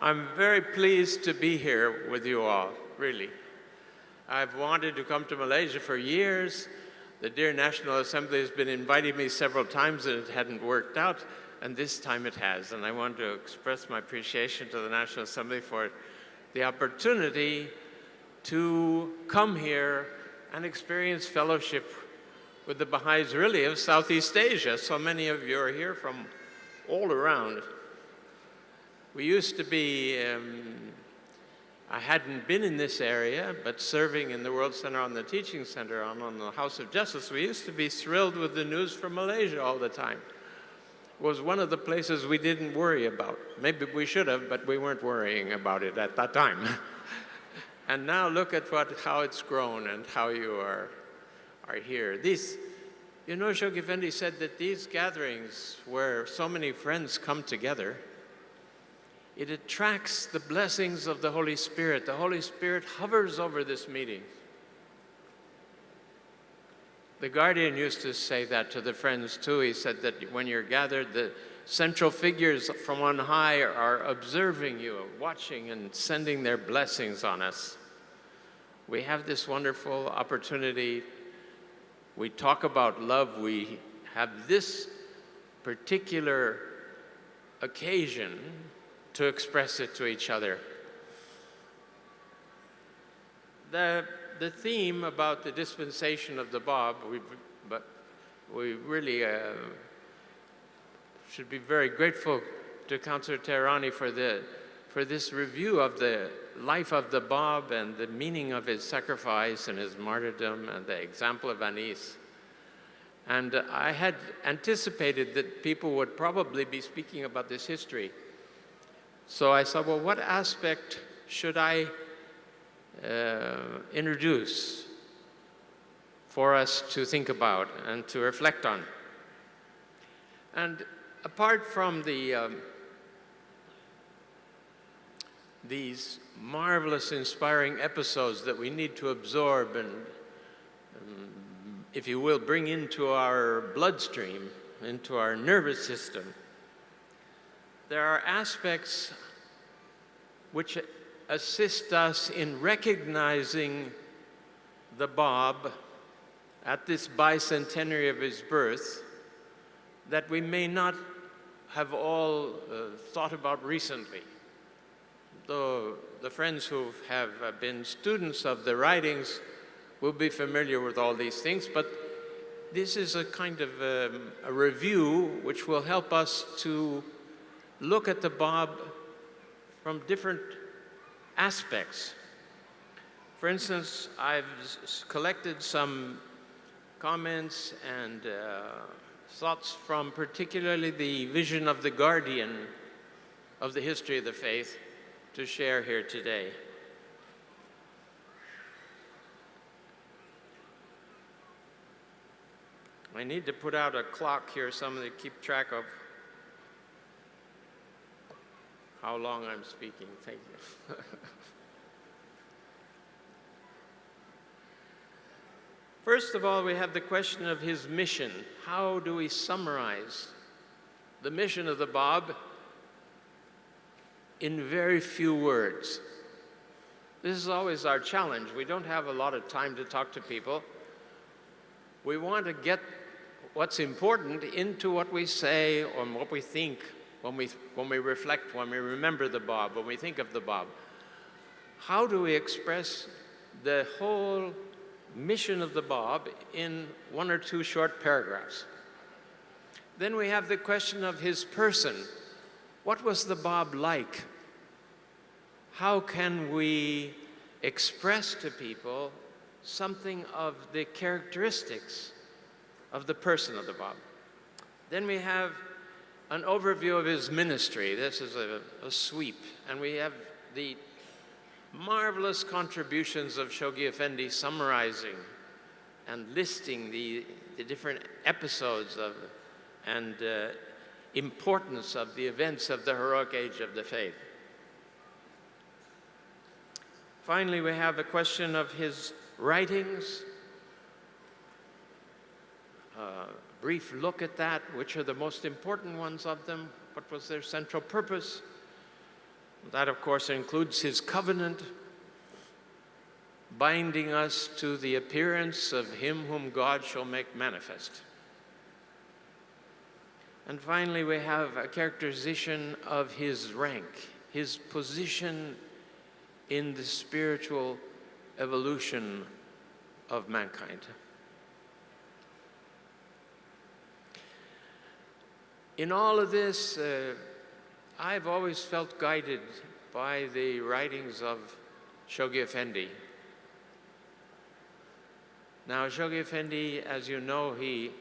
I'm very pleased to be here with you all, really. I've wanted to come to Malaysia for years. The dear National Assembly has been inviting me several times and it hadn't worked out, and this time it has. And I want to express my appreciation to the National Assembly for the opportunity to come here and experience fellowship with the Baha'is really of Southeast Asia. So many of you are here from all around. We used to be, I hadn't been in this area, but serving in the World Center on the Teaching Center on the House of Justice, we used to be thrilled with the news from Malaysia all the time. It was one of the places we didn't worry about. Maybe we should have, but we weren't worrying about it at that time. And now look at how it's grown and how you are here. You know, Shoghi Effendi said that these gatherings where so many friends come together, it attracts the blessings of the Holy Spirit. The Holy Spirit hovers over this meeting. The Guardian used to say that to the friends too. He said that when you're gathered, the central figures from on high are observing you, watching and sending their blessings on us. We have this wonderful opportunity. We talk about love. We have this particular occasion to express it to each other. The theme about the dispensation of the Bab, we really should be very grateful to Councillor Tehrani for this review of the life of the Bab and the meaning of his sacrifice and his martyrdom and the example of Anis. And I had anticipated that people would probably be speaking about this history. So I thought, well, what aspect should I introduce for us to think about and to reflect on? And apart from these marvelous, inspiring episodes that we need to absorb and, if you will, bring into our bloodstream, into our nervous system, there are aspects which assist us in recognizing the Bab at this bicentenary of his birth that we may not have all thought about recently. Though the friends who have been students of the writings will be familiar with all these things, but this is a kind of a review which will help us to look at the Bab from different aspects. For instance, I've collected some comments and thoughts from particularly the vision of the Guardian of the history of the faith to share here today. I need to put out a clock here, somebody to keep track of how long I'm speaking. Thank you. First of all, we have the question of his mission. How do we summarize the mission of the Bab in very few words? This is always our challenge. We don't have a lot of time to talk to people. We want to get what's important into what we say or what we think when we reflect, when we remember the Bab, when we think of the Bab. How do we express the whole mission of the Bab in one or two short paragraphs? Then we have the question of his person. What was the Bab like? How can we express to people something of the characteristics of the person of the Bab? Then we have an overview of his ministry. This is a sweep. And we have the marvelous contributions of Shoghi Effendi summarizing and listing the different episodes and importance of the events of the heroic age of the faith. Finally, we have a question of his writings, brief look at that, which are the most important ones of them, what was their central purpose, That, of course, includes his covenant, binding us to the appearance of him whom God shall make manifest. And finally, we have a characterization of his rank, his position in the spiritual evolution of mankind. In all of this, I've always felt guided by the writings of Shoghi Effendi. Now, Shoghi Effendi, as you know, he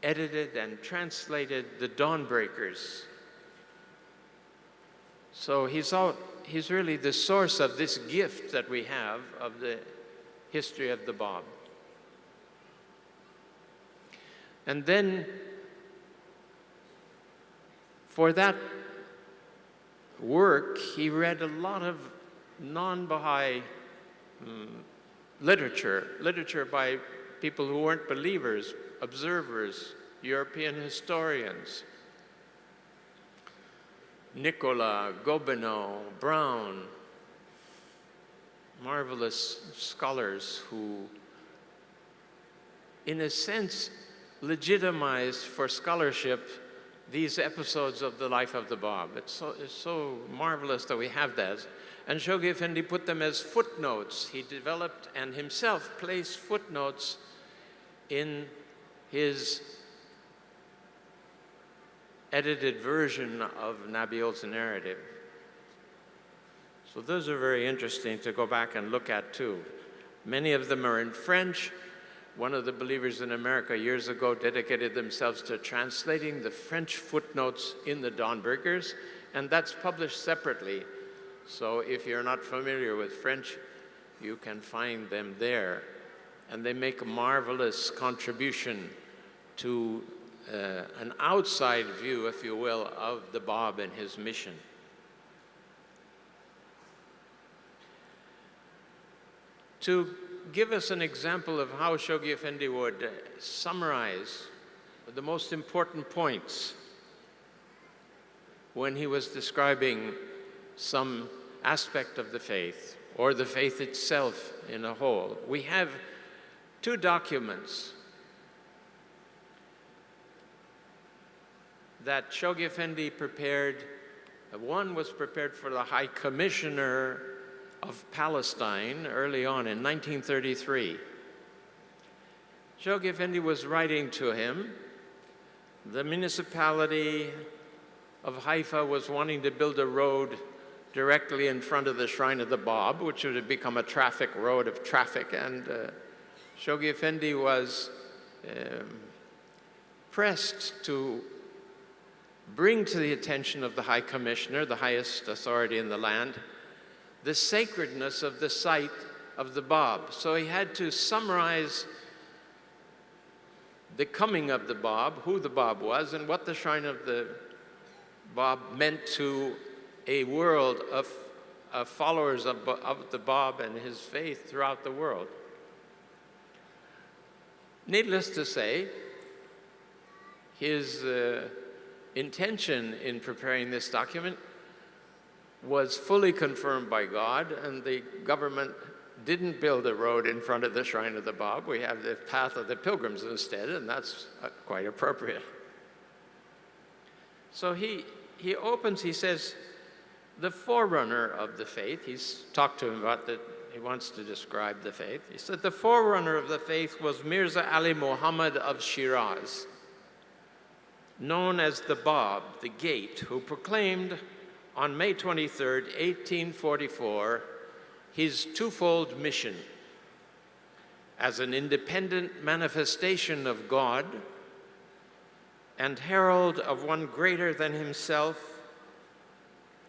edited and translated the Dawnbreakers. So he's really the source of this gift that we have of the history of the Bab. And then, for that work, he read a lot of non-Bahai literature by people who weren't believers, observers, European historians. Nicola, Gobineau, Brown, marvelous scholars who, in a sense, legitimized for scholarship these episodes of the life of the Bab. It's so marvelous that we have that. And Shoghi Effendi put them as footnotes. He developed and himself placed footnotes in his edited version of Nabiul's narrative. So those are very interesting to go back and look at too. Many of them are in French. One of the believers in America years ago dedicated themselves to translating the French footnotes in the Dawnbreakers, and that's published separately. So if you're not familiar with French, you can find them there. And they make a marvelous contribution to an outside view, if you will, of the Bab and his mission. To give us an example of how Shoghi Effendi would summarize the most important points when he was describing some aspect of the faith, or the faith itself in a whole, we have two documents that Shoghi Effendi prepared. One was prepared for the High Commissioner of Palestine early on in 1933. Shoghi Effendi was writing to him. The municipality of Haifa was wanting to build a road directly in front of the shrine of the Bab, which would have become a traffic road of traffic, and Shoghi Effendi was pressed to bring to the attention of the High Commissioner, the highest authority in the land, the sacredness of the site of the Bab. So he had to summarize the coming of the Bab, who the Bab was, and what the shrine of the Bab meant to a world of followers of the Bab and his faith throughout the world. Needless to say, his intention in preparing this document was fully confirmed by God, and the government didn't build a road in front of the shrine of the Bab. We have the path of the pilgrims instead, and that's quite appropriate. So he opens, he says, the forerunner of the faith, he's talked to him about that, he wants to describe the faith. He said, the forerunner of the faith was Mirza Ali Muhammad of Shiraz, known as the Bab, the Gate, who proclaimed on May 23rd, 1844, his twofold mission as an independent manifestation of God and herald of one greater than himself,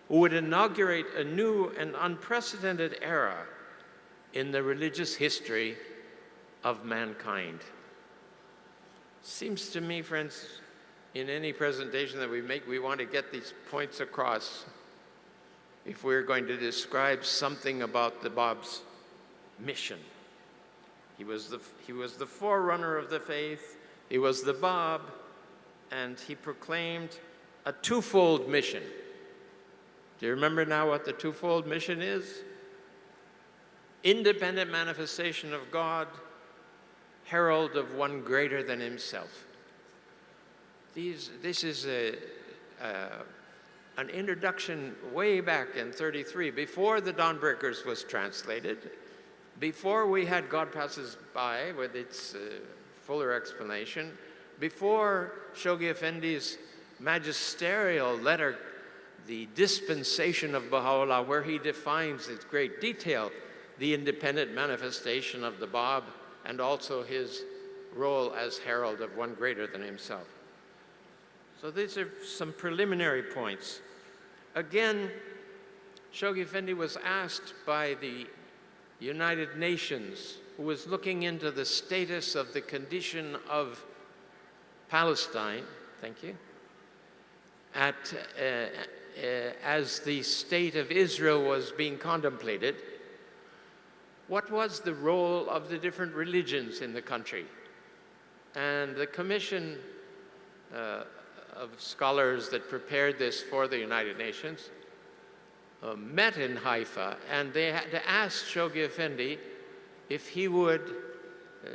who would inaugurate a new and unprecedented era in the religious history of mankind. Seems to me, friends, in any presentation that we make, we want to get these points across if we're going to describe something about the Bab's mission. He was the forerunner of the faith, he was the Bab, and he proclaimed a twofold mission. Do you remember now what the twofold mission is? Independent manifestation of God, herald of one greater than himself. This is an introduction way back in 33, before the Dawnbreakers was translated, before we had God Passes By with its fuller explanation, before Shoghi Effendi's magisterial letter, the Dispensation of Baha'u'llah, where he defines in great detail the independent manifestation of the Bab and also his role as herald of one greater than himself. So these are some preliminary points. Again, Shoghi Effendi was asked by the United Nations, who was looking into the status of the condition of Palestine, thank you, as the state of Israel was being contemplated, what was the role of the different religions in the country? And the commission of scholars that prepared this for the United Nations met in Haifa, and they had to ask Shoghi Effendi if he would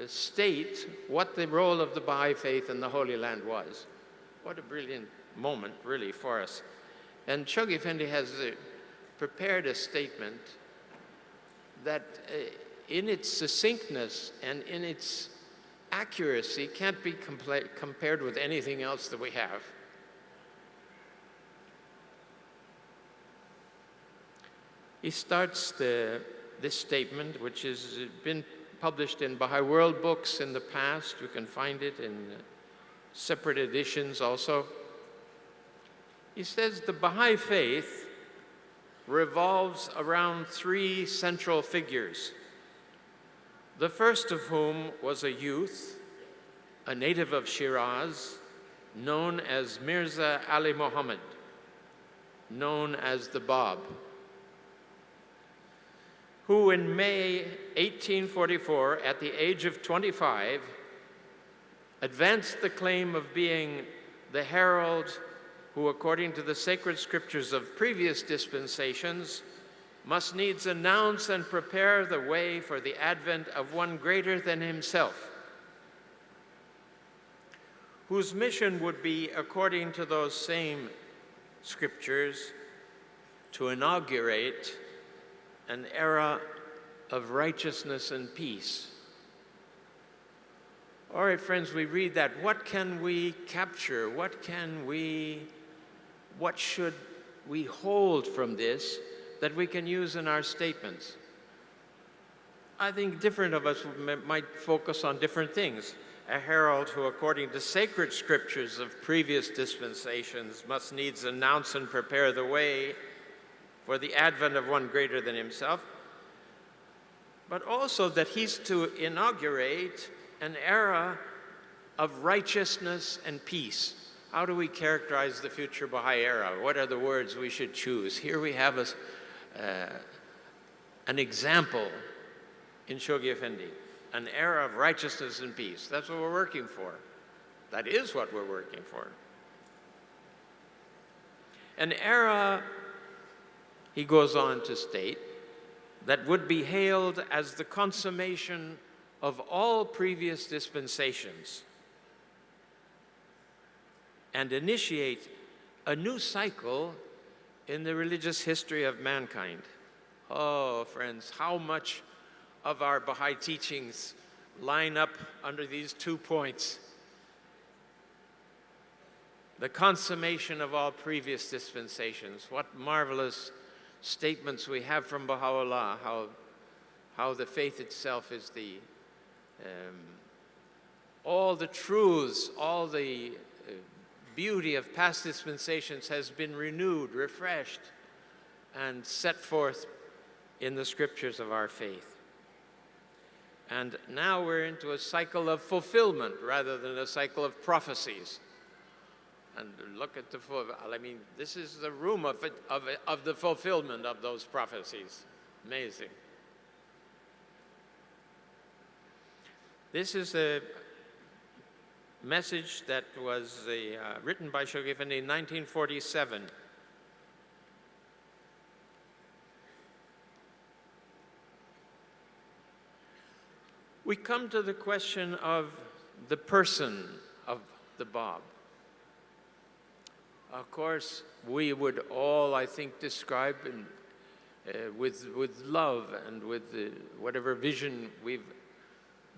state what the role of the Baha'i faith in the Holy Land was. What a brilliant moment, really, for us. And Shoghi Effendi has prepared a statement that in its succinctness and in its accuracy can't be compared with anything else that we have. He starts this statement, which has been published in Baha'i World books in the past. You can find it in separate editions also. He says, the Baha'i faith revolves around three central figures, the first of whom was a youth, a native of Shiraz, known as Mirza Ali Muhammad, known as the Bab, who in May 1844, at the age of 25, advanced the claim of being the herald who, according to the sacred scriptures of previous dispensations, must needs announce and prepare the way for the advent of one greater than himself, whose mission would be, according to those same scriptures, to inaugurate an era of righteousness and peace. All right, friends, we read that. What can we capture? What should we hold from this that we can use in our statements? I think different of us might focus on different things. A herald who, according to sacred scriptures of previous dispensations, must needs announce and prepare the way for the advent of one greater than himself, but also that he's to inaugurate an era of righteousness and peace. How do we characterize the future Baha'i era? What are the words we should choose? Here we have an example in Shoghi Effendi, an era of righteousness and peace. That's what we're working for. That is what we're working for. An era, he goes on to state, that would be hailed as the consummation of all previous dispensations and initiate a new cycle in the religious history of mankind. Oh, friends, how much of our Baha'i teachings line up under these 2 points? The consummation of all previous dispensations. What marvelous statements we have from Baha'u'llah, how the faith itself is all the truths, all the beauty of past dispensations has been renewed, refreshed, and set forth in the scriptures of our faith. And now we're into a cycle of fulfillment rather than a cycle of prophecies. And look at this is the room of the fulfillment of those prophecies. Amazing. This is a message that was written by Shoghi Effendi in 1947. We come to the question of the person of the Bab. Of course, we would all, I think, describe with love and with whatever vision we've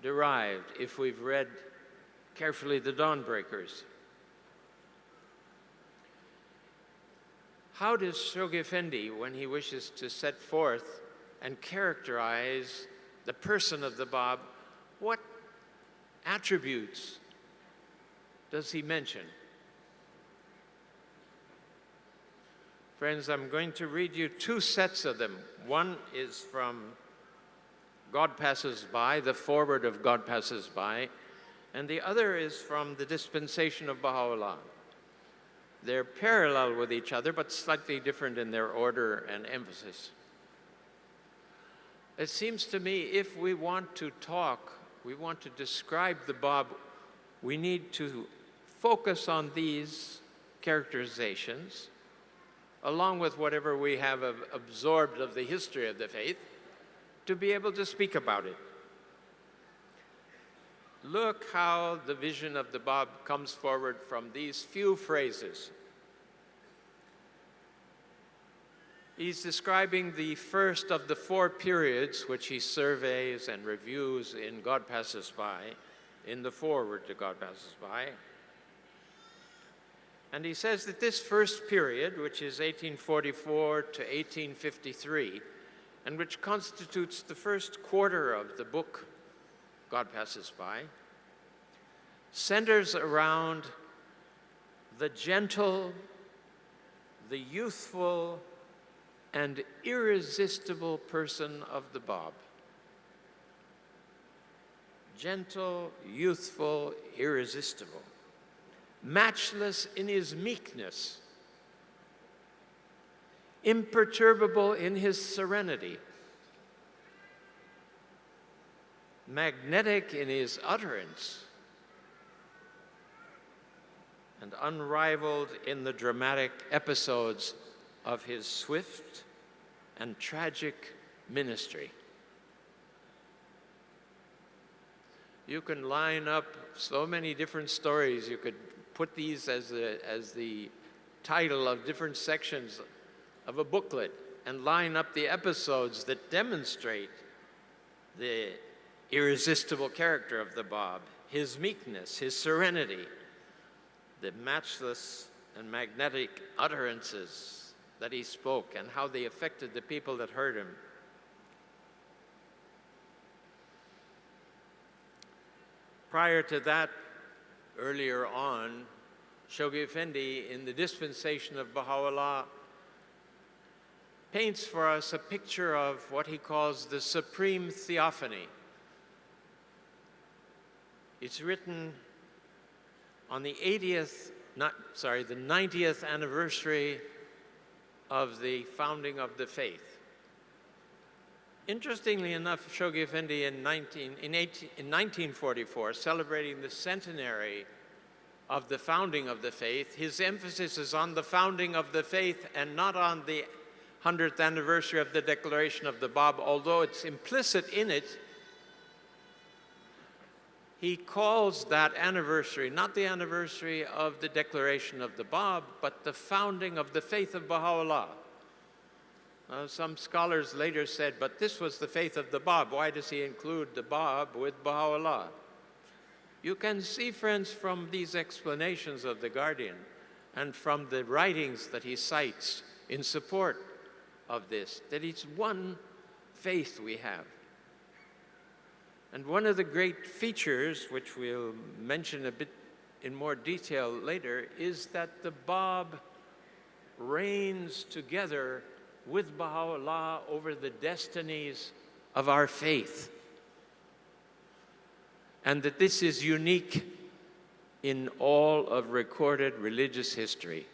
derived if we've read carefully the Dawnbreakers. How does Shoghi Effendi, when he wishes to set forth and characterize the person of the Bab, what attributes does he mention? Friends, I'm going to read you two sets of them. One is from God Passes By, the foreword of God Passes By, and the other is from the Dispensation of Baha'u'llah. They're parallel with each other, but slightly different in their order and emphasis. It seems to me if we want to talk, we want to describe the Bab, we need to focus on these characterizations, along with whatever we have absorbed of the history of the faith, to be able to speak about it. Look how the vision of the Bab comes forward from these few phrases. He's describing the first of the four periods which he surveys and reviews in God Passes By, in the foreword to God Passes By. And he says that this first period, which is 1844 to 1853, and which constitutes the first quarter of the book God Passes By, centers around the gentle, the youthful, and irresistible person of the Bab. Gentle, youthful, irresistible. Matchless in his meekness. Imperturbable in his serenity. Magnetic in his utterance. And unrivaled in the dramatic episodes of his swift and tragic ministry. You can line up so many different stories. You could put these as the title of different sections of a booklet and line up the episodes that demonstrate the irresistible character of the Bab, his meekness, his serenity, the matchless and magnetic utterances that he spoke and how they affected the people that heard him. Prior to that, earlier on, Shoghi Effendi, in the Dispensation of Baha'u'llah, paints for us a picture of what he calls the supreme theophany. It's written on the 90th anniversary of the founding of the faith. Interestingly enough, Shoghi Effendi in 1944, celebrating the centenary of the founding of the faith, his emphasis is on the founding of the faith and not on the 100th anniversary of the declaration of the Bab, although it's implicit in it. He calls that anniversary not the anniversary of the declaration of the Bab, but the founding of the faith of Baha'u'llah. Some scholars later said, but this was the faith of the Bab. Why does he include the Bab with Baha'u'llah? You can see, friends, from these explanations of the Guardian and from the writings that he cites in support of this, that it's one faith we have. And one of the great features, which we'll mention a bit in more detail later, is that the Bab reigns together with Baha'u'llah over the destinies of our faith. And that this is unique in all of recorded religious history.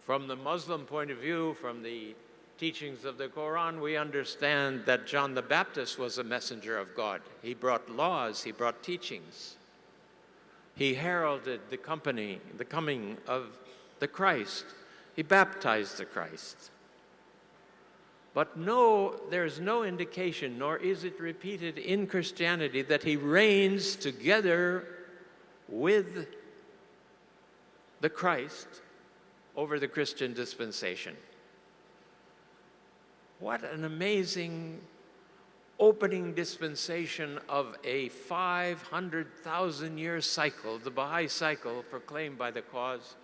From the Muslim point of view, from the teachings of the Quran, we understand that John the Baptist was a messenger of God. He brought laws, he brought teachings. He heralded the coming of the Christ. He baptized the Christ. But no, there's no indication, nor is it repeated in Christianity, that he reigns together with the Christ over the Christian dispensation. What an amazing opening dispensation of a 500,000-year cycle, the Bahai cycle proclaimed by the cause.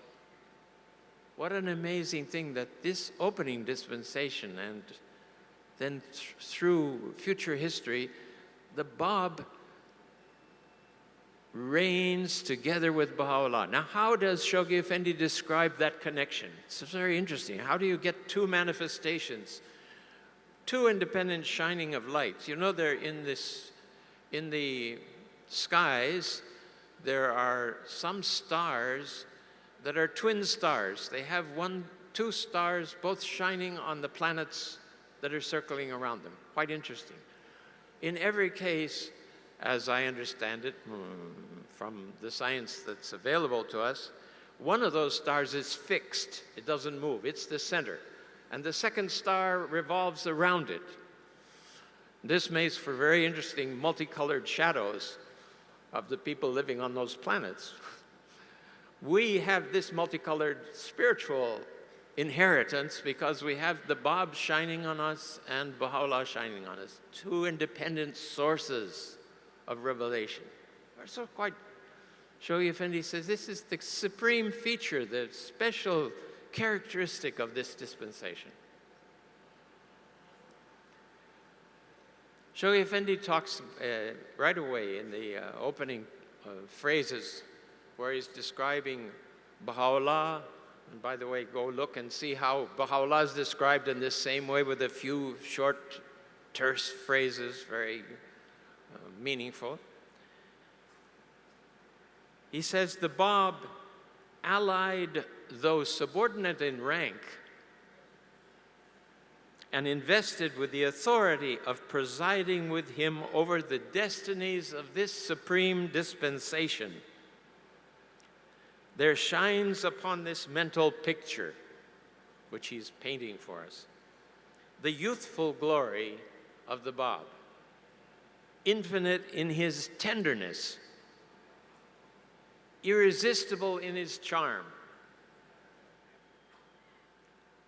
What an amazing thing that this opening dispensation, and then through future history, the Bab reigns together with Baha'u'llah. Now, how does Shoghi Effendi describe that connection? It's very interesting. How do you get two manifestations, two independent shining of lights? You know, they're in the skies, there are some stars that are twin stars. They have two stars both shining on the planets that are circling around them. Quite interesting. In every case, as I understand it from the science that's available to us, one of those stars is fixed. It doesn't move. It's the center. And the second star revolves around it. This makes for very interesting multicolored shadows of the people living on those planets. We have this multicolored spiritual inheritance because we have the Bab shining on us and Baha'u'llah shining on us, two independent sources of revelation. So quite, Shoghi Effendi says this is the supreme feature, the special characteristic of this dispensation. Shoghi Effendi talks right away in the opening phrases where he's describing Baha'u'llah. And by the way, go look and see how Baha'u'llah is described in this same way with a few short, terse phrases, very meaningful. He says, the Bab allied those subordinate in rank and invested with the authority of presiding with him over the destinies of this supreme dispensation. There shines upon this mental picture, which he's painting for us, the youthful glory of the Bab, infinite in his tenderness, irresistible in his charm,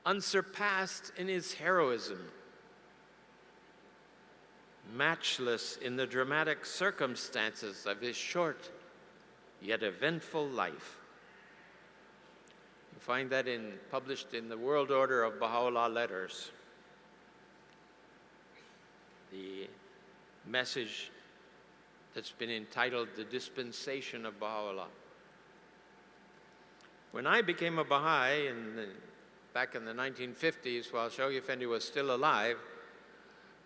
unsurpassed in his heroism, matchless in the dramatic circumstances of his short yet eventful life. You find that published in the World Order of Baha'u'llah Letters. The message that's been entitled The Dispensation of Baha'u'llah. When I became a Baha'i back in the 1950s, while Shoghi Effendi was still alive,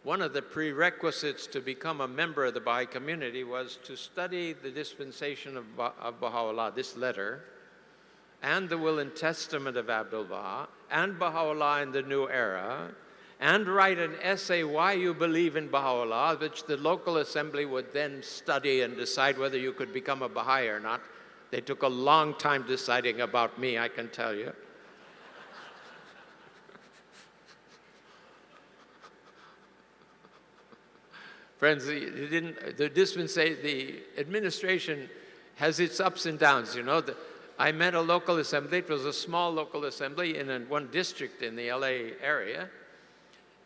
one of the prerequisites to become a member of the Baha'i community was to study the dispensation of Baha'u'llah, this letter, and the Will and Testament of Abdul-Baha, and Baha'u'llah in the New Era, and write an essay why you believe in Baha'u'llah, which the local assembly would then study and decide whether you could become a Baha'i or not. They took a long time deciding about me, I can tell you. Friends, the administration has its ups and downs, you know. I met a local assembly. It was a small local assembly in one district in the LA area.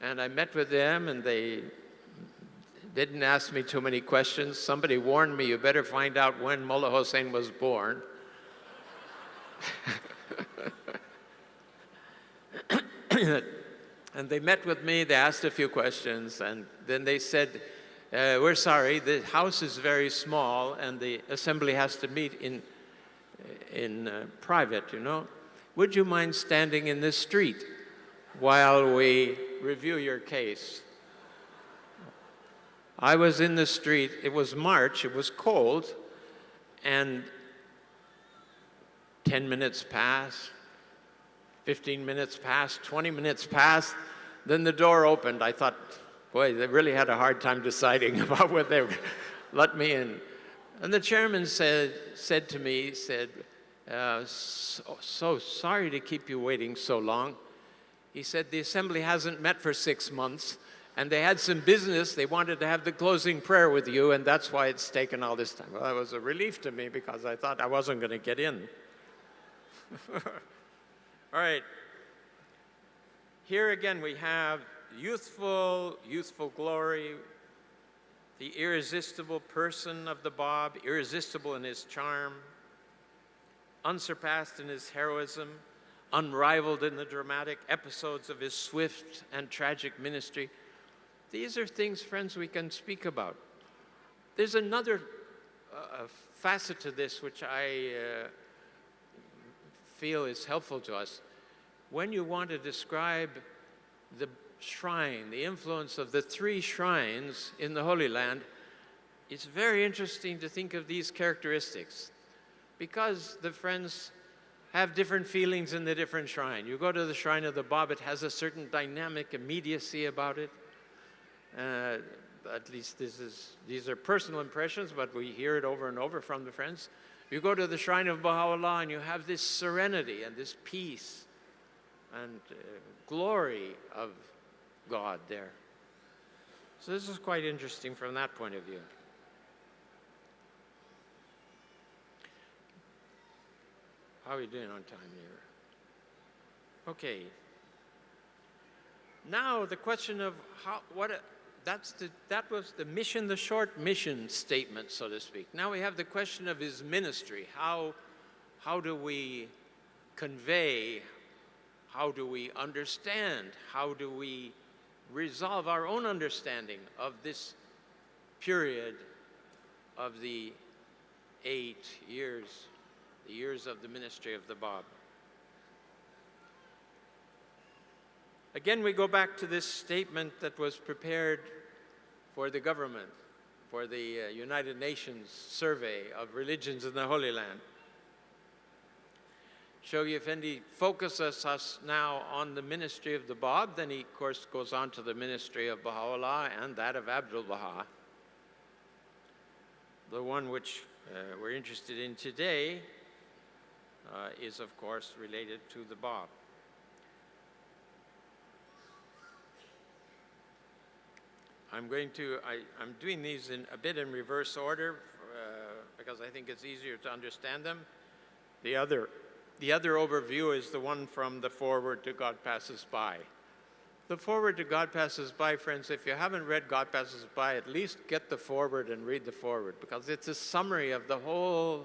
And I met with them, and they didn't ask me too many questions. Somebody warned me, you better find out when Mullah Hossein was born. And they met with me, they asked a few questions, and then they said, we're sorry, the house is very small, and the assembly has to meet in private, you know. Would you mind standing in this street while we review your case? I was in the street. It was March. It was cold. And 10 minutes passed, 15 minutes passed, 20 minutes passed. Then the door opened. I thought, boy, they really had a hard time deciding about whether they would let me in. And the chairman said to me, so sorry to keep you waiting so long. He said, the assembly hasn't met for 6 months, and they had some business. They wanted to have the closing prayer with you, and that's why it's taken all this time. Well, that was a relief to me because I thought I wasn't going to get in. All right. Here again we have youthful glory, the irresistible person of the Bob, irresistible in his charm, unsurpassed in his heroism, unrivaled in the dramatic episodes of his swift and tragic ministry. These are things, friends, we can speak about. There's another facet to this which I feel is helpful to us. When you want to describe the shrine, the influence of the 3 shrines in the Holy Land, it's very interesting to think of these characteristics because the friends have different feelings in the different shrine. You go to the shrine of the Bob, it has a certain dynamic immediacy about it. At least these are personal impressions, but we hear it over and over from the friends. You go to the shrine of Baha'u'llah and you have this serenity and this peace and glory of God there. So this is quite interesting from that point of view. How are we doing on time here? Okay. Now the question of that was the mission, the short mission statement, so to speak. Now we have the question of his ministry. How do we convey? How do we understand? How do we resolve our own understanding of this period of the 8 years, the years of the ministry of the Bob? Again, we go back to this statement that was prepared for the government, for the United Nations survey of religions in the Holy Land. Shoghi Effendi focuses us now on the ministry of the Bab, then he, of course, goes on to the ministry of Baha'u'llah and that of Abdul Baha. The one which we're interested in today is, of course, related to the Bab. I'm doing these in a bit in reverse order because I think it's easier to understand them. The other overview is the one from the foreword to God Passes By. The foreword to God Passes By, friends, if you haven't read God Passes By, at least get the foreword and read the foreword because it's a summary of the whole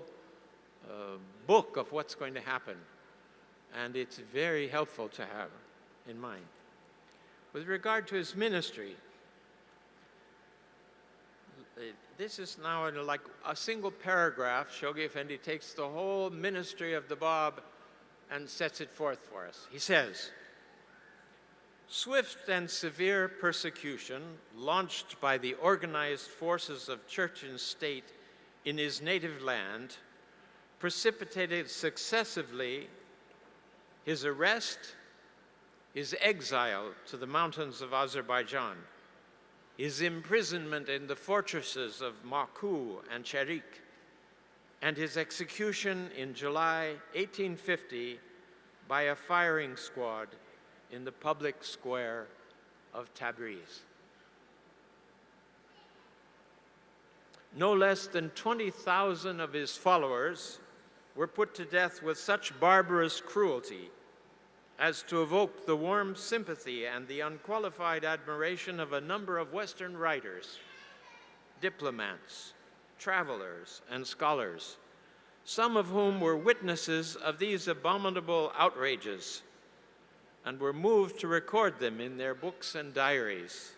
book of what's going to happen. And it's very helpful to have in mind. With regard to his ministry, this is now in like a single paragraph. Shoghi Effendi takes the whole ministry of the Bab and sets it forth for us. He says, swift and severe persecution launched by the organized forces of church and state in his native land precipitated successively his arrest, his exile to the mountains of Azerbaijan, his imprisonment in the fortresses of Maku and Cherik, and his execution in July 1850 by a firing squad in the public square of Tabriz. No less than 20,000 of his followers were put to death with such barbarous cruelty as to evoke the warm sympathy and the unqualified admiration of a number of Western writers, diplomats, travelers, and scholars, some of whom were witnesses of these abominable outrages and were moved to record them in their books and diaries.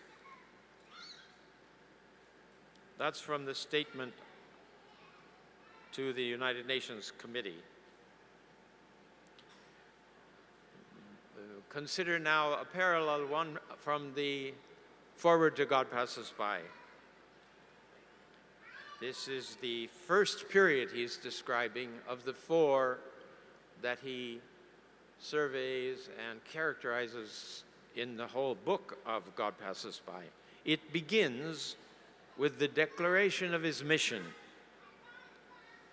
That's from the statement to the United Nations Committee. Consider now a parallel one from the foreword to God Passes By. This is the first period he's describing of the 4 that he surveys and characterizes in the whole book of God Passes By. It begins with the declaration of his mission,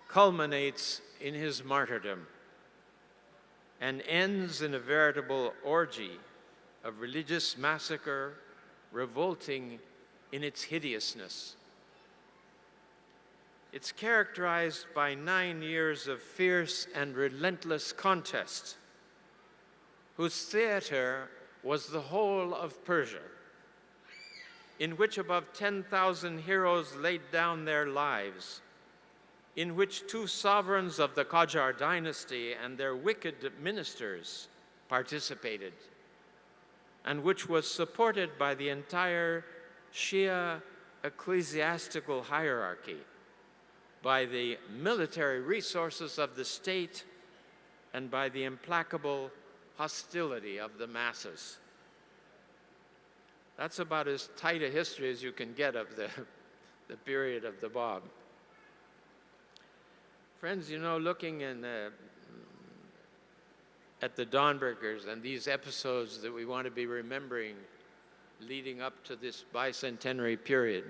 culminates in his martyrdom, and ends in a veritable orgy of religious massacre, revolting in its hideousness. It's characterized by 9 years of fierce and relentless contest, whose theater was the whole of Persia, in which above 10,000 heroes laid down their lives, in which 2 sovereigns of the Qajar dynasty and their wicked ministers participated, and which was supported by the entire Shia ecclesiastical hierarchy, by the military resources of the state, and by the implacable hostility of the masses. That's about as tight a history as you can get of the period of the Bab. Friends, you know, looking at the Dawnbreakers and these episodes that we want to be remembering leading up to this bicentenary period,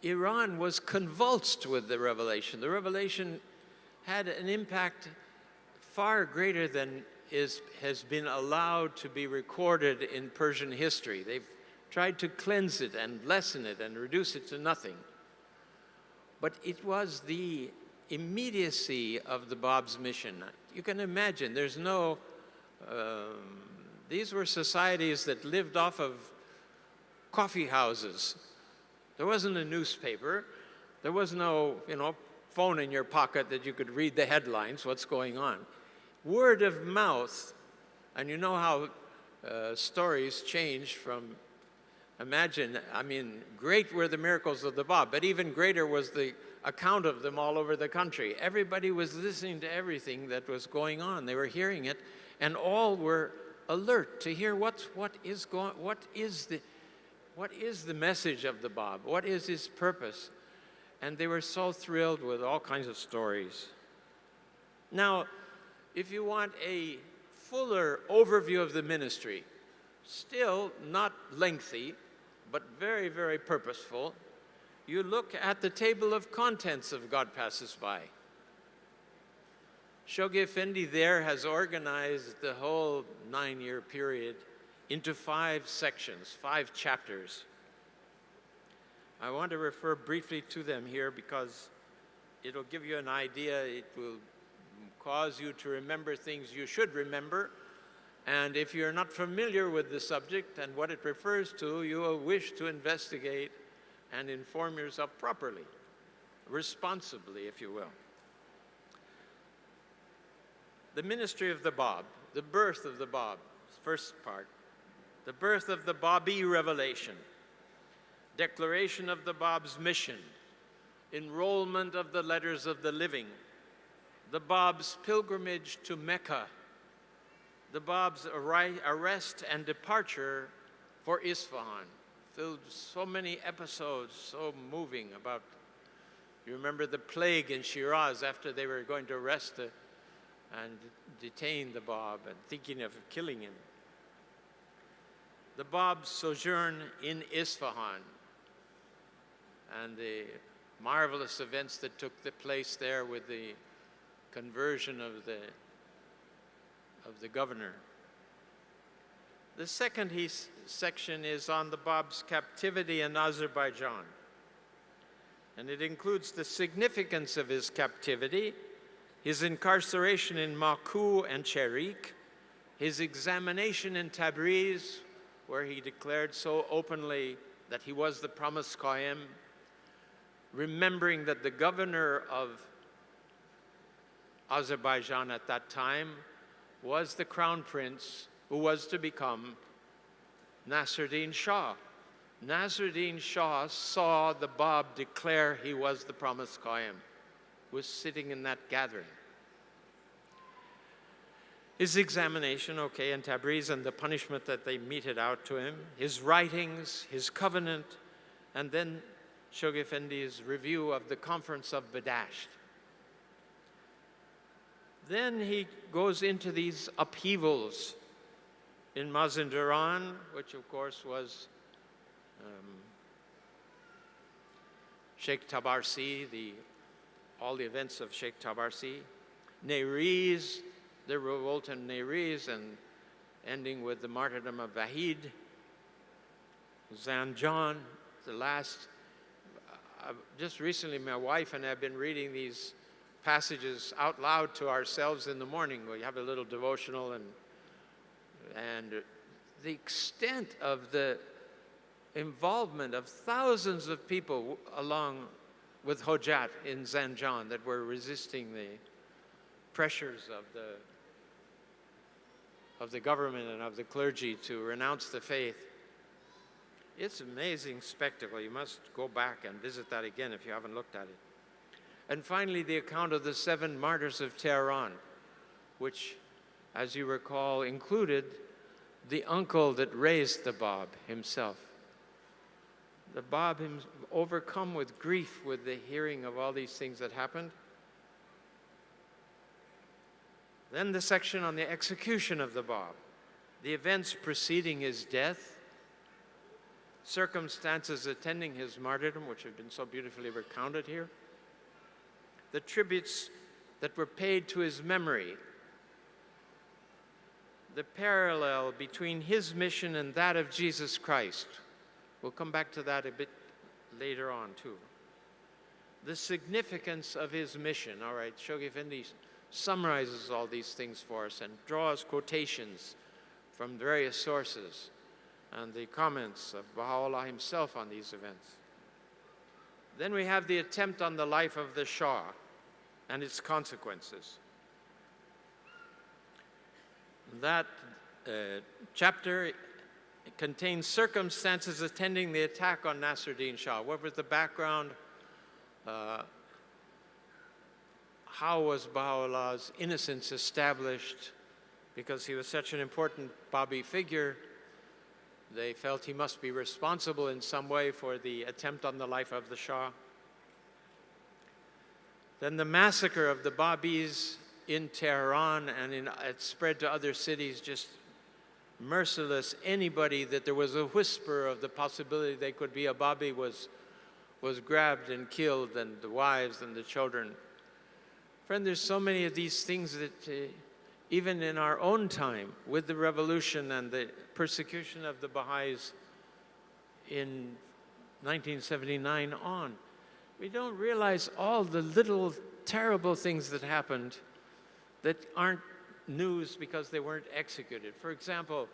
Iran was convulsed with the revelation. The revelation had an impact far greater than has been allowed to be recorded in Persian history. They've tried to cleanse it and lessen it and reduce it to nothing. But it was the immediacy of the Bab's mission. You can imagine, there's no, these were societies that lived off of coffee houses. There wasn't a newspaper. There was no, phone in your pocket that you could read the headlines, what's going on. Word of mouth, and you know how stories change from, great were the miracles of the Bab, but even greater was the account of them all over the country. Everybody was listening to everything that was going on. They were hearing it, and all were alert to hear what is the message of the Bab? What is his purpose? And they were so thrilled with all kinds of stories. Now, if you want a fuller overview of the ministry, still not lengthy, but very, very purposeful, you look at the table of contents of God Passes By. Shoghi Effendi there has organized the whole 9-year period into 5 sections, 5 chapters. I want to refer briefly to them here because it'll give you an idea. It will cause you to remember things you should remember. And if you're not familiar with the subject and what it refers to, you will wish to investigate and inform yourself properly, responsibly, if you will. The ministry of the Bab, the birth of the Bab, first part. The birth of the Babi revelation, declaration of the Bab's mission, enrollment of the letters of the living, the Bab's pilgrimage to Mecca, the Bab's arrest and departure for Isfahan. Filled so many episodes, so moving about, you remember the plague in Shiraz after they were going to arrest and detain the Bab and thinking of killing him. The Bab's sojourn in Isfahan and the marvelous events that took place there with the conversion of the governor. The second section is on the Bab's captivity in Azerbaijan, and it includes the significance of his captivity, his incarceration in Maku and Cherik, his examination in Tabriz, where he declared so openly that he was the promised Qaim, remembering that the governor of Azerbaijan at that time was the crown prince who was to become Nasruddin Shah. Nasruddin Shah saw the Bab declare he was the promised Qaim, was sitting in that gathering. His examination, in Tabriz, and the punishment that they meted out to him, his writings, his covenant, and then Shoghi Effendi's review of the conference of Badasht. Then he goes into these upheavals in Mazandaran, which of course was Sheikh Tabarsi, all the events of Sheikh Tabarsi, Neriz, the revolt in Neriz and ending with the martyrdom of Vahid, Zanjan, the last. Just recently, my wife and I have been reading these passages out loud to ourselves in the morning. We have a little devotional, and the extent of the involvement of thousands of people along with Hojat in Zanjan that were resisting the pressures of the government and of the clergy to renounce the faith. It's an amazing spectacle. You must go back and visit that again if you haven't looked at it. And finally, the account of the 7 martyrs of Tehran, which, as you recall, included the uncle that raised the Bab himself. The Bab, overcome with grief with the hearing of all these things that happened. Then the section on the execution of the Bab, the events preceding his death, circumstances attending his martyrdom, which have been so beautifully recounted here, the tributes that were paid to his memory, the parallel between his mission and that of Jesus Christ. We'll come back to that a bit later on, too. The significance of his mission. All right, Shoghi Effendi summarizes all these things for us and draws quotations from various sources and the comments of Baha'u'llah himself on these events. Then we have the attempt on the life of the Shah and its consequences. That chapter contains circumstances attending the attack on Nasruddin Shah. What was the background? How was Baha'u'llah's innocence established? Because he was such an important Babi figure, they felt he must be responsible in some way for the attempt on the life of the Shah. Then the massacre of the Babis in Tehran, and it spread to other cities, just merciless. Anybody that there was a whisper of the possibility they could be a Babi was grabbed and killed, and the wives and the children. Friend, there's so many of these things that even in our own time, with the revolution and the persecution of the Baha'is in 1979 on, we don't realize all the little terrible things that happened that aren't news because they weren't executed. For example,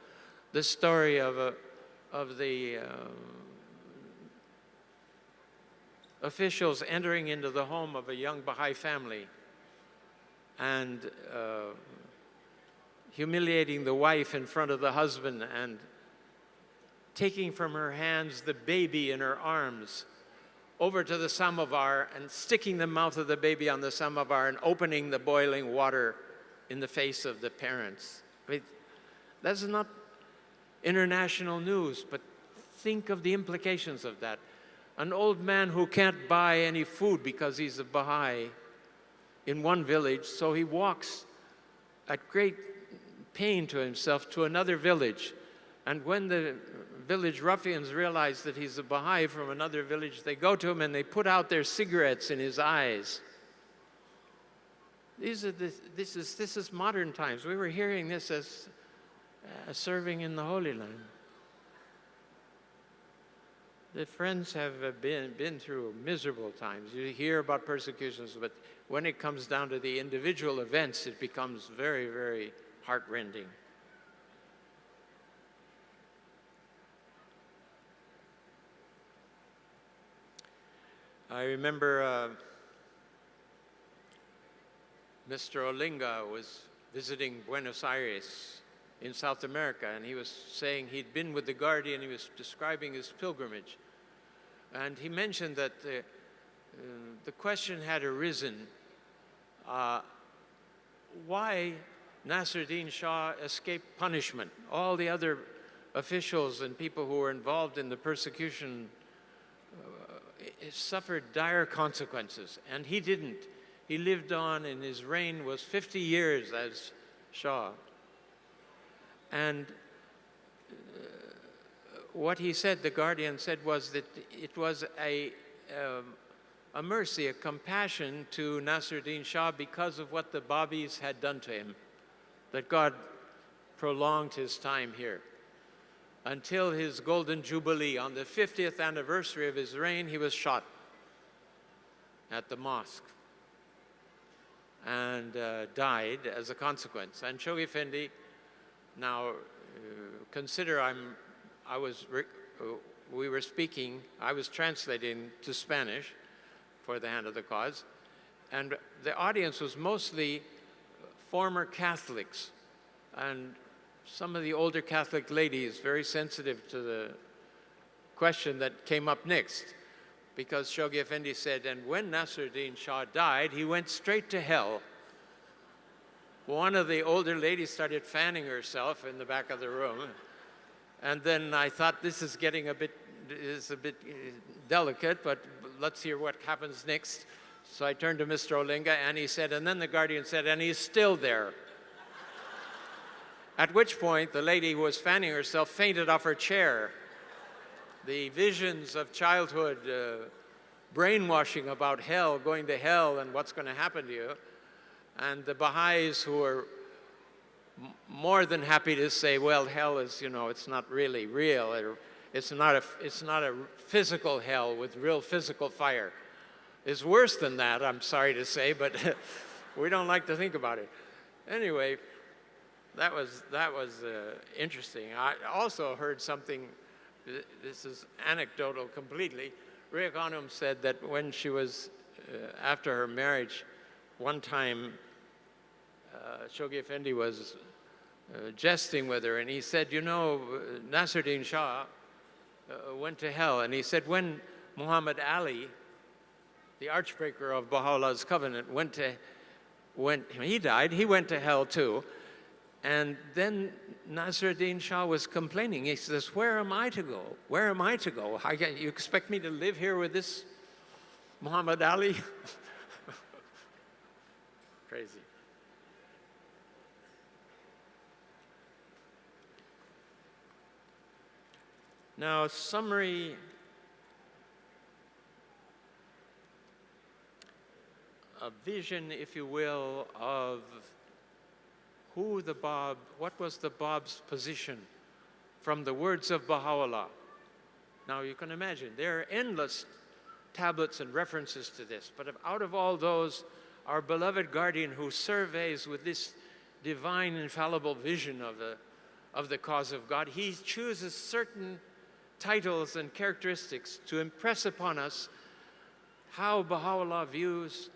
the story of the officials entering into the home of a young Baha'i family and humiliating the wife in front of the husband and taking from her hands the baby in her arms over to the samovar and sticking the mouth of the baby on the samovar and opening the boiling water in the face of the parents. I mean, that's not international news, but think of the implications of that. An old man who can't buy any food because he's a Baha'i in one village, so he walks at great pain to himself to another village. And when the village ruffians realize that he's a Baha'i from another village, they go to him and they put out their cigarettes in his eyes. This is modern times. We were hearing this as serving in the Holy Land. The friends have been through miserable times. You hear about persecutions, but when it comes down to the individual events, it becomes very, very heartrending. I remember Mr. Olinga was visiting Buenos Aires in South America, and he was saying he'd been with the Guardian. He was describing his pilgrimage. And he mentioned that the question had arisen, why Nasruddin Shah escaped punishment? All the other officials and people who were involved in the persecution suffered dire consequences, and he didn't. He lived on, and his reign was 50 years as Shah. And what he said, the Guardian said, was that it was a mercy, a compassion to Nasruddin Shah because of what the Babis had done to him. that God prolonged his time here. Until his golden jubilee, on the 50th anniversary of his reign, he was shot at the mosque and died as a consequence. And Shoghi Effendi, now consider we were speaking, I was translating to Spanish for the Hand of the Cause, and the audience was mostly former Catholics and some of the older Catholic ladies, very sensitive to the question that came up next, because Shoghi Effendi said, and when Nasruddin Shah died, he went straight to hell. One of the older ladies started fanning herself in the back of the room, and then I thought, this is getting a bit delicate, but let's hear what happens next. So I turned to Mr. Olinga, and he said, and then the Guardian said, and he's still there. At which point, the lady who was fanning herself fainted off her chair. The visions of childhood, brainwashing about hell, going to hell, and what's going to happen to you. And the Baha'is, who are more than happy to say, well, hell is, it's not really real. It's not a physical hell with real physical fire. It's worse than that, I'm sorry to say, but we don't like to think about it. Anyway, that was interesting. I also heard something, this is anecdotal completely. Rhea Khanum said that when she was, after her marriage, one time Shoghi Effendi was jesting with her, and he said, Nasruddin Shah went to hell. And he said, when Muhammad Ali, the archbreaker of Baha'u'llah's covenant, he died, he went to hell too. And then Nasruddin Shah was complaining. He says, where am I to go? Where am I to go? You expect me to live here with this Muhammad Ali? Crazy. Now, summary a vision, if you will, of what was the Bab's position from the words of Baha'u'llah. Now you can imagine, there are endless tablets and references to this, but out of all those, our beloved Guardian, who surveys with this divine infallible vision of the cause of God, he chooses certain titles and characteristics to impress upon us how Baha'u'llah views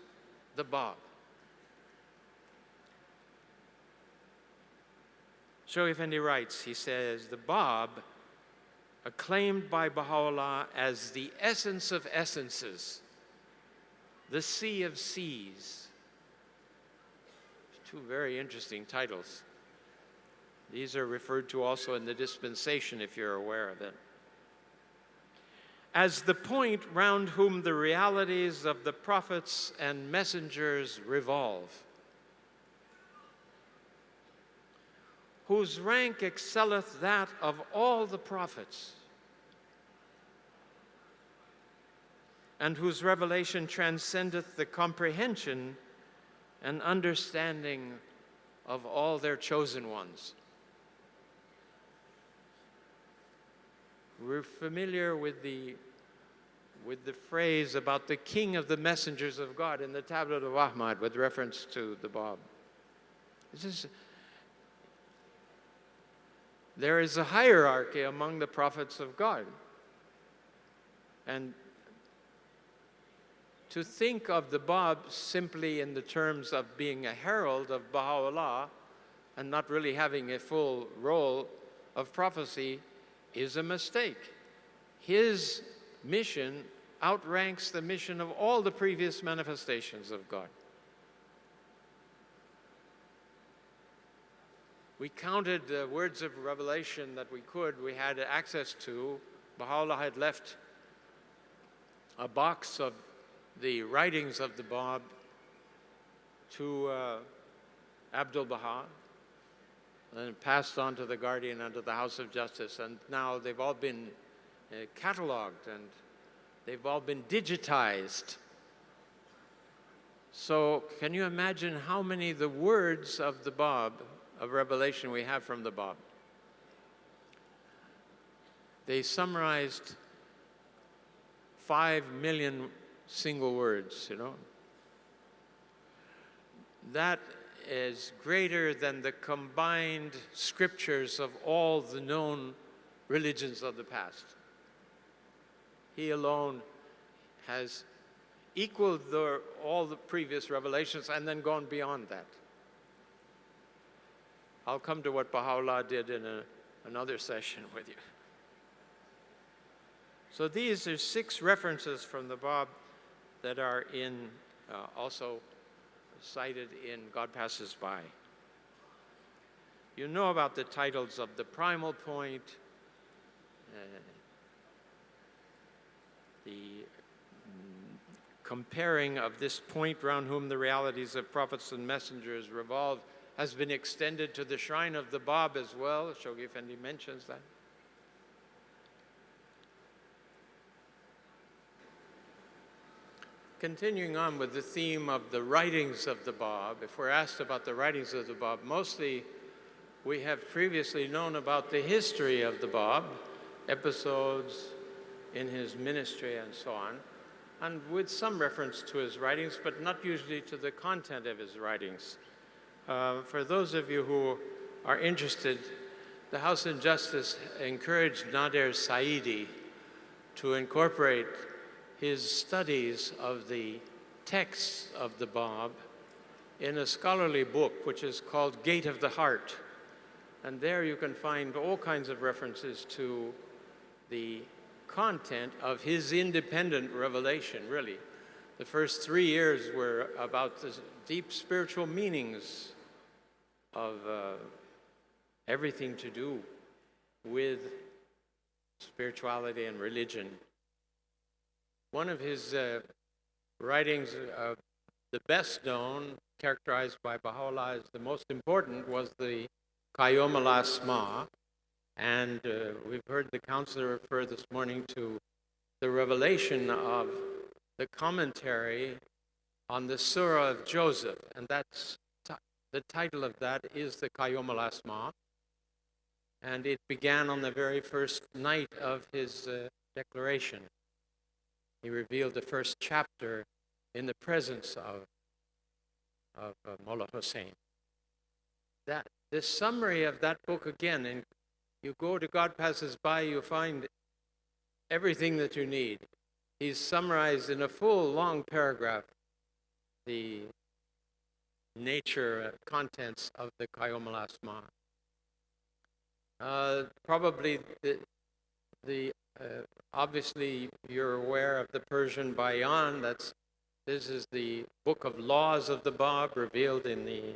the Bab. Shoghi Effendi writes, he says, the Bab, acclaimed by Baha'u'llah as the essence of essences, the sea of seas. Two very interesting titles. These are referred to also in the Dispensation, if you're aware of it. As the point round whom the realities of the prophets and messengers revolve, whose rank excelleth that of all the prophets, and whose revelation transcendeth the comprehension and understanding of all their chosen ones. We're familiar with the phrase about the king of the messengers of God in the Tablet of Ahmad with reference to the Bab. There is a hierarchy among the prophets of God. And to think of the Bab simply in the terms of being a herald of Baha'u'llah and not really having a full role of prophecy is a mistake. His mission outranks the mission of all the previous manifestations of God. We counted the words of revelation that we had access to. Baha'u'llah had left a box of the writings of the Bab to Abdul Baha, and passed on to the Guardian and to the House of Justice. And now they've all been cataloged and they've all been digitized. So can you imagine how many the words of the Bab, of revelation we have from the Bab. They summarized 5 million single words, That is greater than the combined scriptures of all the known religions of the past. He alone has equaled all the previous revelations and then gone beyond that. I'll come to what Baha'u'llah did in another session with you. So these are 6 references from the Bab that are also cited in God Passes By. You know about the titles of the primal point, the comparing of this point round whom the realities of prophets and messengers revolve has been extended to the shrine of the Bab as well. Shoghi Effendi mentions that. Continuing on with the theme of the writings of the Bab, if we're asked about the writings of the Bab, mostly we have previously known about the history of the Bab, episodes in his ministry and so on, and with some reference to his writings, but not usually to the content of his writings. For those of you who are interested, the House of Justice encouraged Nader Saidi to incorporate his studies of the texts of the Bab in a scholarly book which is called Gate of the Heart. And there you can find all kinds of references to the content of his independent revelation, really. The first 3 years were about the deep spiritual meanings of everything to do with spirituality and religion. One of his writings, the best known, characterized by Baha'u'llah as the most important, was the Qayyum al-Asma. And we've heard the counselor refer this morning to the revelation of the commentary on the Surah of Joseph. And that's the title of that is the Qayyum al-Asma. And it began on the very first night of his declaration. He revealed the first chapter in the presence of Mullah Hussein. This summary of that book again, and you go to God Passes By, you find everything that you need. He's summarized in a full, long paragraph the nature, contents of the Qayyum al-Asma. Probably obviously you're aware of the Persian Bayan. This is the book of laws of the Bab revealed in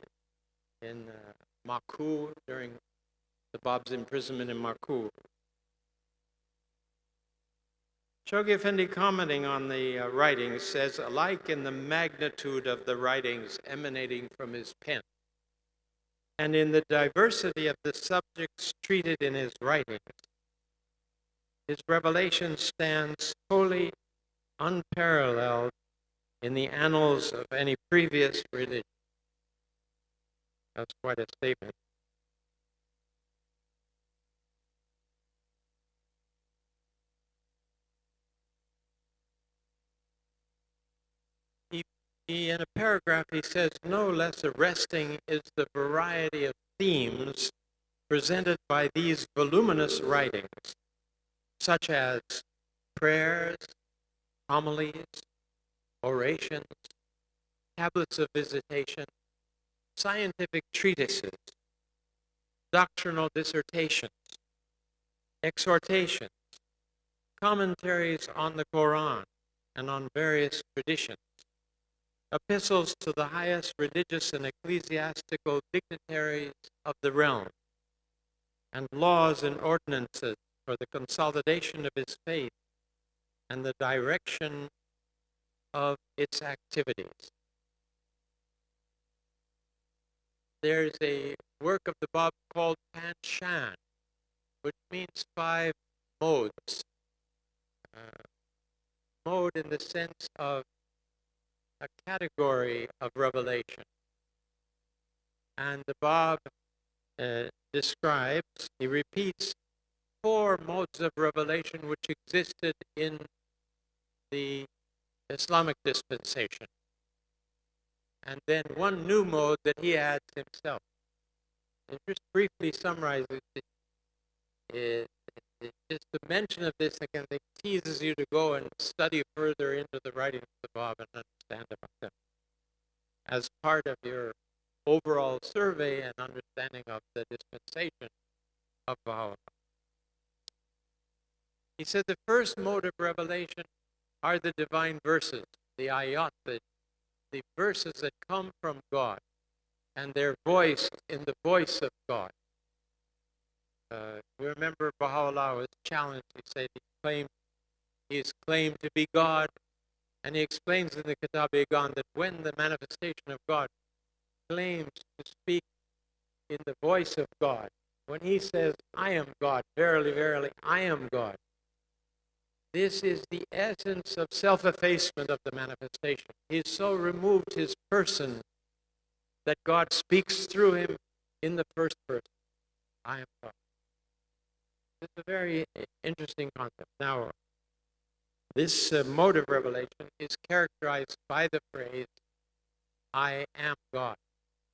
Maku during the Bab's imprisonment in Maku. Shoghi Effendi, commenting on the writings, says, alike in the magnitude of the writings emanating from his pen, and in the diversity of the subjects treated in his writings, his revelation stands wholly unparalleled in the annals of any previous religion. That's quite a statement. In a paragraph, he says, no less arresting is the variety of themes presented by these voluminous writings, such as prayers, homilies, orations, tablets of visitation, scientific treatises, doctrinal dissertations, exhortations, commentaries on the Quran and on various traditions, epistles to the highest religious and ecclesiastical dignitaries of the realm, and laws and ordinances for the consolidation of his faith and the direction of its activities. There's a work of the Bab called Panshan, which means 5 modes. Mode in the sense of a category of revelation. And the Bab describes, he repeats 4 modes of revelation which existed in the Islamic dispensation, and then 1 new mode that he adds himself. And just briefly summarizes just the mention of this again, it teases you to go and study further into the writings of the Bab and understand about them as part of your overall survey and understanding of the dispensation of Baha'u'llah. He said the first mode of revelation are the divine verses, the ayat, the verses that come from God, and they're voiced in the voice of God. You remember Baha'u'llah was challenged. He said he is claimed to be God, and he explains in the Kitab-i-Gan that when the manifestation of God claims to speak in the voice of God, when he says, I am God, verily, verily, I am God, this is the essence of self-effacement of the manifestation. He's so removed his person that God speaks through him in the first person. I am God. It's a very interesting concept. Now, this mode of revelation is characterized by the phrase, I am God.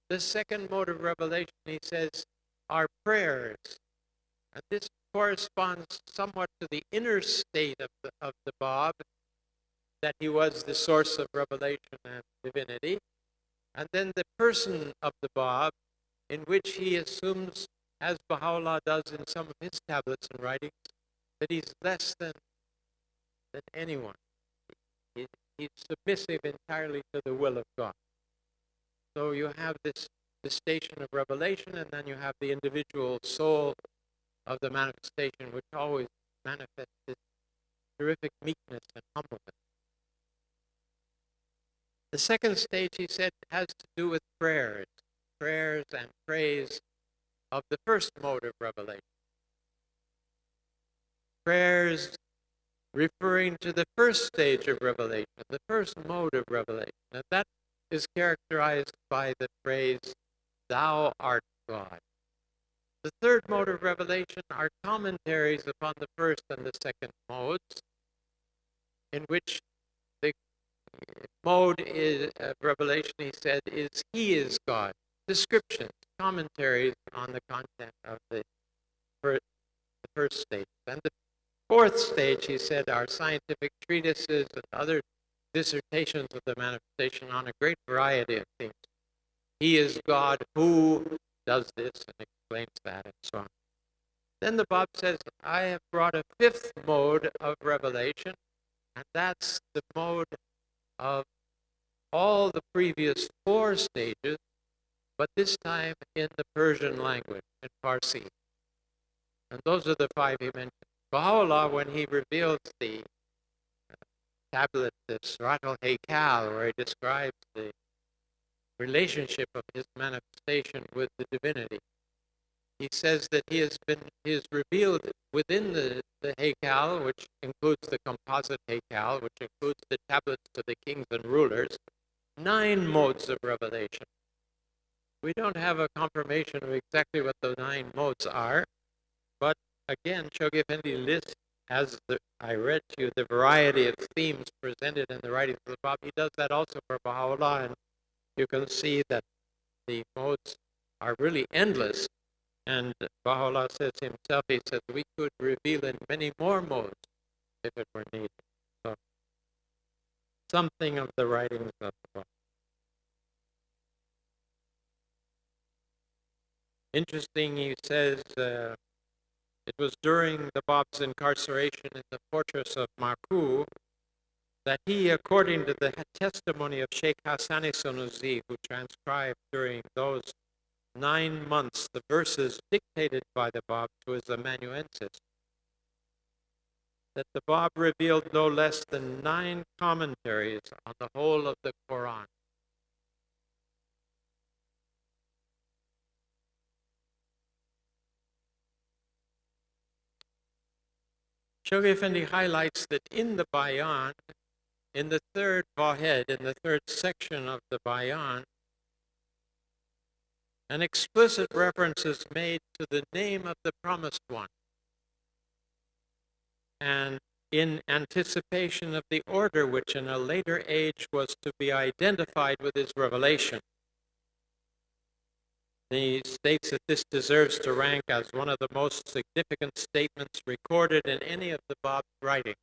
The second mode of revelation, he says, are prayers. And this corresponds somewhat to the inner state of the Bab, that he was the source of revelation and divinity. And then the person of the Bab, in which he assumes, as Baha'u'llah does in some of his tablets and writings, that he's less than anyone. He's submissive entirely to the will of God. So you have the station of revelation, and then you have the individual soul of the manifestation, which always manifests this terrific meekness and humbleness. The second stage, he said, has to do with prayers and praise of the first mode of revelation. Prayers referring to the first stage of revelation, the first mode of revelation, and that is characterized by the phrase, Thou art God. The third mode of revelation are commentaries upon the first and the second modes, in which the mode of revelation, he said, is He is God. Descriptions, commentaries on the content of the first stage. And the fourth stage, he said, are scientific treatises and other dissertations of the manifestation on a great variety of things. He is God who does this and explains that and so on. Then the Bab says, I have brought a fifth mode of revelation, and that's the mode of all the previous 4 stages, but this time in the Persian language, in Farsi. And those are the 5 he mentioned. Baha'u'llah, when he reveals the tablet, the Surat al-Haykal, where he describes the relationship of his manifestation with the divinity, he says that he is revealed within the Haykal, which includes the composite Haykal, which includes the tablets to the kings and rulers, 9 modes of revelation. We don't have a confirmation of exactly what the 9 modes are, but again, Shoghi Effendi lists, as I read to you, the variety of themes presented in the writings of the Bab. He does that also for Baha'u'llah, and you can see that the modes are really endless. And Baha'u'llah says himself, he says, we could reveal in many more modes if it were needed. So, something of the writings of the Bab. Interesting, he says, it was during the Bab's incarceration in the fortress of Marku that he, according to the testimony of Sheikh Hassani Sanusi, who transcribed during those 9 months the verses dictated by the Bab to his amanuensis, that the Bab revealed no less than 9 commentaries on the whole of the Quran. Shoghi Effendi highlights that in the Bayan, in the third Vahed, in the third section of the Bayan, An explicit reference is made to the name of the promised one, and in anticipation of the order which in a later age was to be identified with his revelation. He states that this deserves to rank as one of the most significant statements recorded in any of the Bab's writing,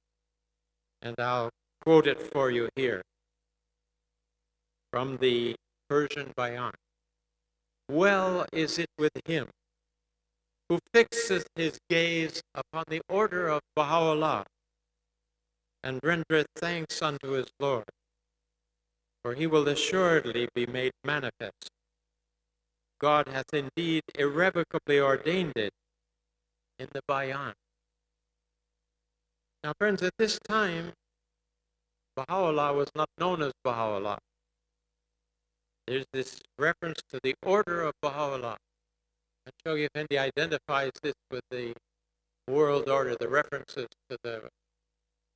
and I'll quote it for you here from the Persian Bayan. Well is it with him who fixeth his gaze upon the order of Baha'u'llah, and rendereth thanks unto his Lord, for he will assuredly be made manifest. God hath indeed irrevocably ordained it in the Bayan. Now, friends, at this time, Baha'u'llah was not known as Baha'u'llah. There's this reference to the order of Baha'u'llah. And Shoghi Effendi identifies this with the world order, the references to the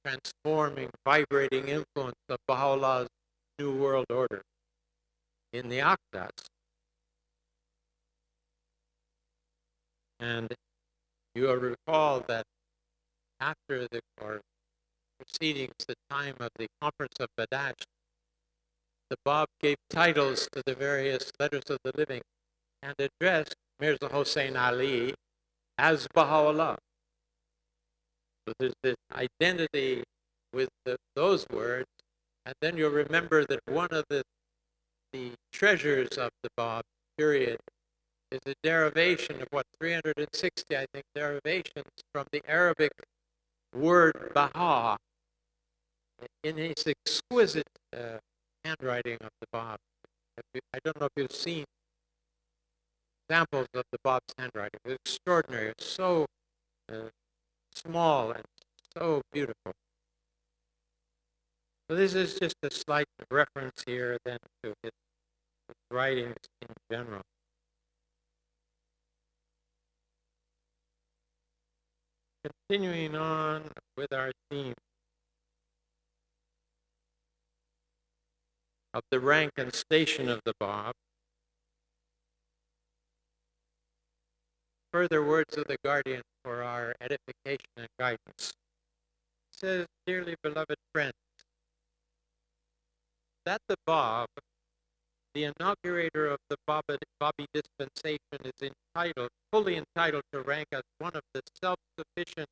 transforming, vibrating influence of Baha'u'llah's new world order in the Aqdas. And you will recall that after the, or proceedings, the time of the conference of Badash, the Bab gave titles to the various letters of the living and addressed Mirza Hossein Ali as Baha'u'llah. So there's this identity with those words, and then you'll remember that one of the treasures of the Bab period is a derivation of 360, I think, derivations from the Arabic word Baha in his exquisite handwriting of the Bab. I don't know if you've seen examples of the Bab's handwriting. It's extraordinary. It's so small and so beautiful. So this is just a slight reference here then to his writings in general. Continuing on with our theme of the rank and station of the Bab, further words of the guardian for our edification and guidance. It says, dearly beloved friends, that the Bab, the inaugurator of the Babi dispensation, is fully entitled to rank as one of the self-sufficient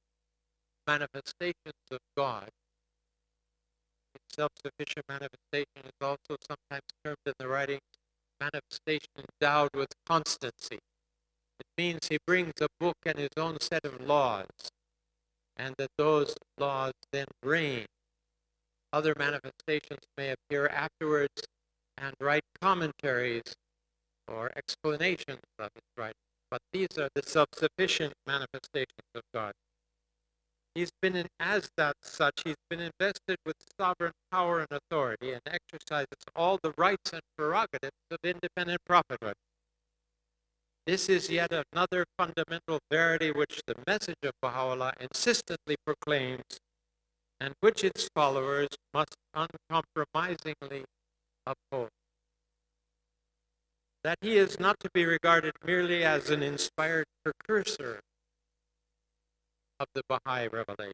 manifestations of God. Self-sufficient manifestation is also sometimes termed in the writings manifestation endowed with constancy. It means he brings a book and his own set of laws, and that those laws then reign. Other manifestations may appear afterwards and write commentaries or explanations of his writing, but these are the self-sufficient manifestations of God. He's been, as that such, he's been invested with sovereign power and authority and exercises all the rights and prerogatives of independent prophethood. This is yet another fundamental verity which the message of Baha'u'llah insistently proclaims and which its followers must uncompromisingly uphold. That he is not to be regarded merely as an inspired precursor of the Bahai revelation.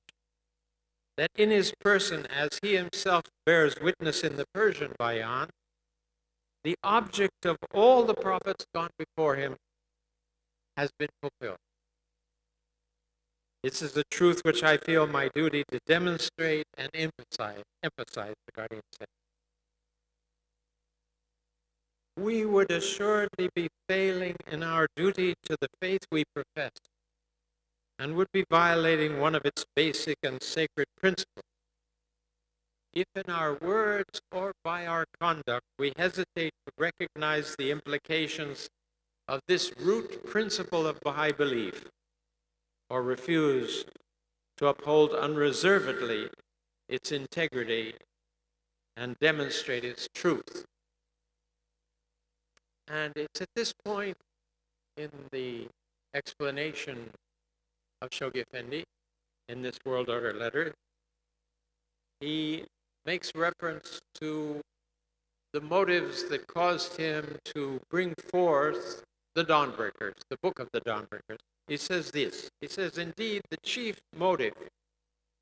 That in his person, as he himself bears witness in the Persian Bayan, the object of all the prophets gone before him has been fulfilled. This is the truth which I feel my duty to demonstrate and emphasize, the guardian said. We would assuredly be failing in our duty to the faith we profess, and would be violating one of its basic and sacred principles if in our words or by our conduct we hesitate to recognize the implications of this root principle of Baha'i belief, or refuse to uphold unreservedly its integrity and demonstrate its truth. And it's at this point in the explanation of Shoghi Effendi in this World Order letter, he makes reference to the motives that caused him to bring forth the Dawnbreakers, the book of the Dawnbreakers, he says this. He says, indeed, the chief motive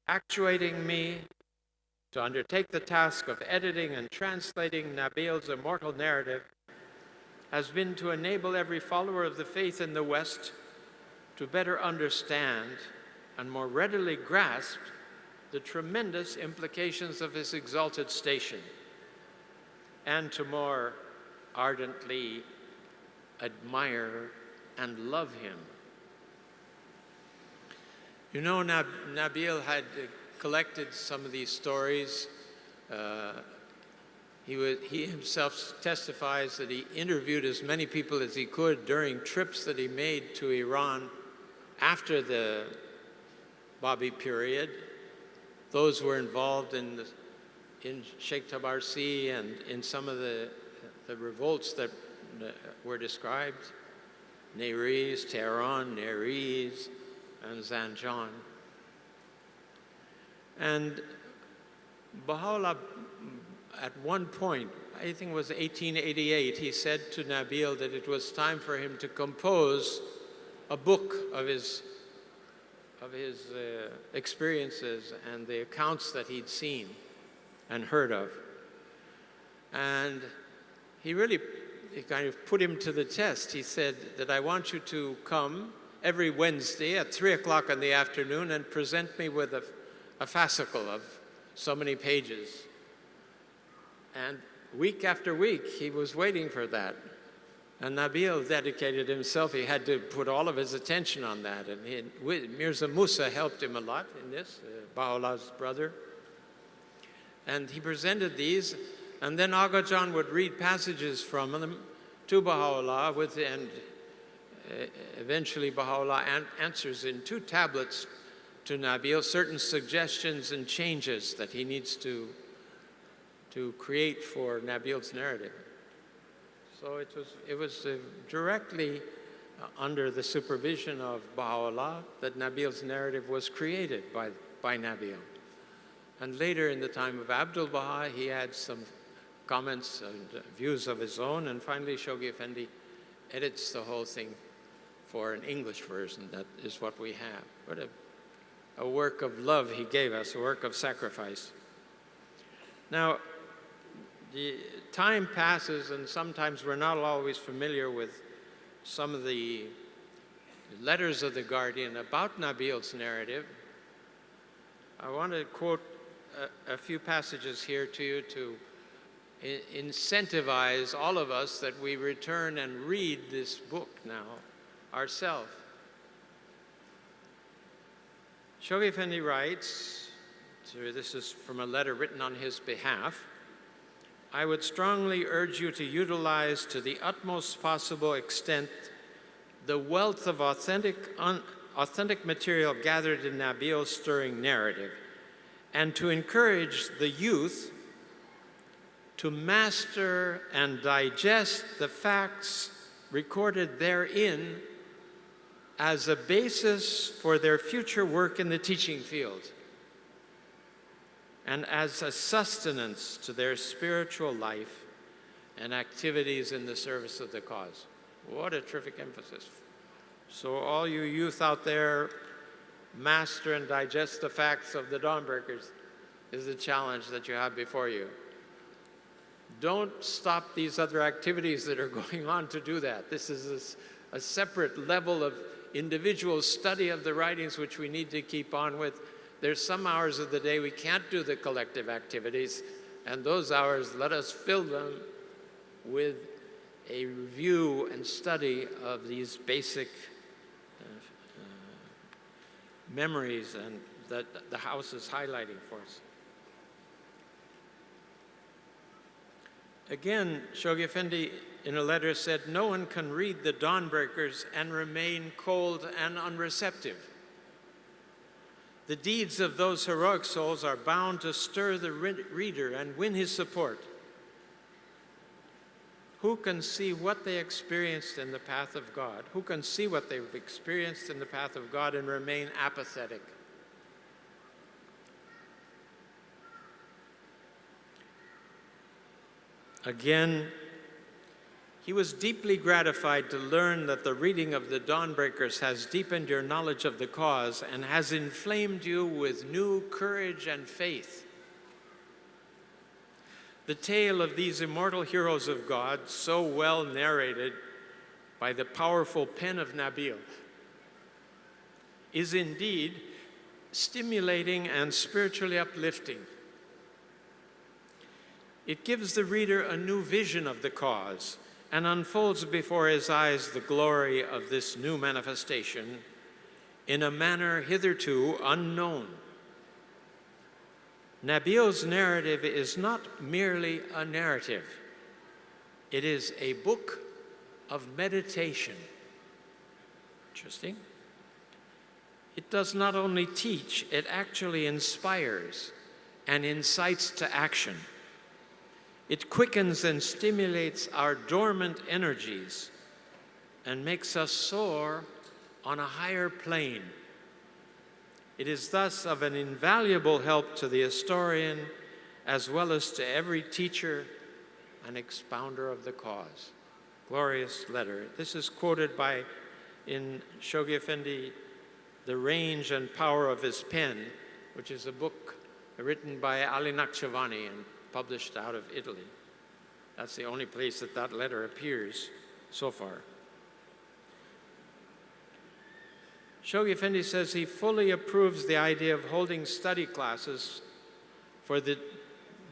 actuating me to undertake the task of editing and translating Nabil's immortal narrative has been to enable every follower of the faith in the West to better understand and more readily grasp the tremendous implications of his exalted station, and to more ardently admire and love him. You know, Nabil had collected some of these stories. He himself testifies that he interviewed as many people as he could during trips that he made to Iran after the Babi period. Those were involved in Sheikh Tabarsi and in some of the revolts that were described, Neriz, Tehran, Neriz, and Zanjan. And Baha'u'llah, at one point, I think it was 1888, he said to Nabil that it was time for him to compose a book of his experiences and the accounts that he'd seen and heard of. And he kind of put him to the test. He said that I want you to come every Wednesday at 3 o'clock in the afternoon and present me with a fascicle of so many pages. And week after week, he was waiting for that. And Nabil dedicated himself. He had to put all of his attention on that. And Mirza Musa helped him a lot in this, Baha'u'llah's brother. And he presented these, and then Aga Khan would read passages from them to Baha'u'llah, and eventually Baha'u'llah answers in 2 tablets to Nabil certain suggestions and changes that he needs to create for Nabil's narrative. So it was directly under the supervision of Baha'u'llah that Nabil's narrative was created by Nabil. And later in the time of Abdul Baha, he had some comments and views of his own, and finally Shoghi Effendi edits the whole thing for an English version. That is what we have. What a work of love he gave us, a work of sacrifice. Now, the time passes, and sometimes we're not always familiar with some of the letters of the Guardian about Nabil's narrative. I want to quote a few passages here to you to incentivize all of us that we return and read this book now ourselves. Shoghi Effendi writes, this is from a letter written on his behalf, I would strongly urge you to utilize to the utmost possible extent the wealth of authentic material gathered in Nabil's stirring narrative, and to encourage the youth to master and digest the facts recorded therein as a basis for their future work in the teaching field and as a sustenance to their spiritual life and activities in the service of the cause. What a terrific emphasis. So all you youth out there, master and digest the facts of the Dawnbreakers is the challenge that you have before you. Don't stop these other activities that are going on to do that. This is a separate level of individual study of the writings which we need to keep on with. There's some hours of the day we can't do the collective activities, and those hours, let us fill them with a review and study of these basic memories and that the house is highlighting for us. Again, Shoghi Effendi in a letter said, no one can read the Dawnbreakers and remain cold and unreceptive. The deeds of those heroic souls are bound to stir the reader and win his support. Who can see what they experienced in the path of God? Who can see what they've experienced in the path of God and remain apathetic? Again, He was deeply gratified to learn that the reading of the Dawnbreakers has deepened your knowledge of the cause and has inflamed you with new courage and faith. The tale of these immortal heroes of God, so well narrated by the powerful pen of Nabil, is indeed stimulating and spiritually uplifting. It gives the reader a new vision of the cause and unfolds before his eyes the glory of this new manifestation in a manner hitherto unknown. Nabil's narrative is not merely a narrative. It is a book of meditation. Interesting. It does not only teach, it actually inspires and incites to action. It quickens and stimulates our dormant energies and makes us soar on a higher plane. It is thus of an invaluable help to the historian as well as to every teacher and expounder of the cause. Glorious letter. This is quoted in Shoghi Effendi, The Range and Power of His Pen, which is a book written by Ali Nakhchavani and published out of Italy. That's the only place that letter appears so far. Shoghi Effendi says he fully approves the idea of holding study classes for the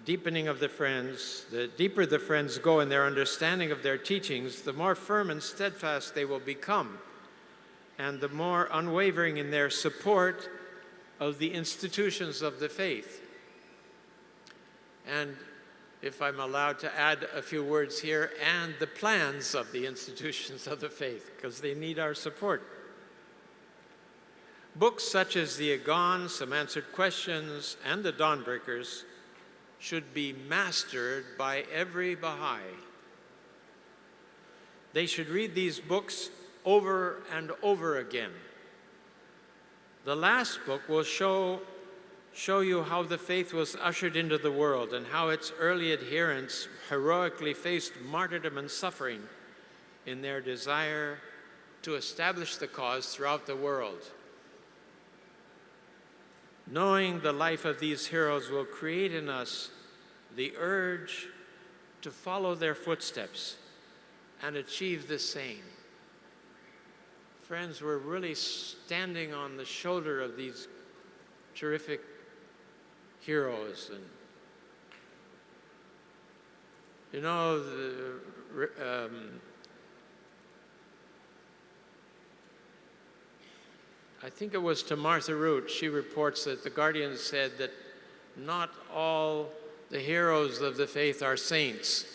deepening of the friends. The deeper the friends go in their understanding of their teachings, the more firm and steadfast they will become, and the more unwavering in their support of the institutions of the faith. And if I'm allowed to add a few words here, and the plans of the institutions of the faith, because they need our support. Books such as the Agon, Some Answered Questions, and the Dawnbreakers should be mastered by every Baha'i. They should read these books over and over again. The last book will show you how the faith was ushered into the world and how its early adherents heroically faced martyrdom and suffering in their desire to establish the cause throughout the world. Knowing the life of these heroes will create in us the urge to follow their footsteps and achieve the same. Friends, we're really standing on the shoulder of these terrific heroes. And you know, I think it was to Martha Root, she reports that the Guardian said that not all the heroes of the faith are saints.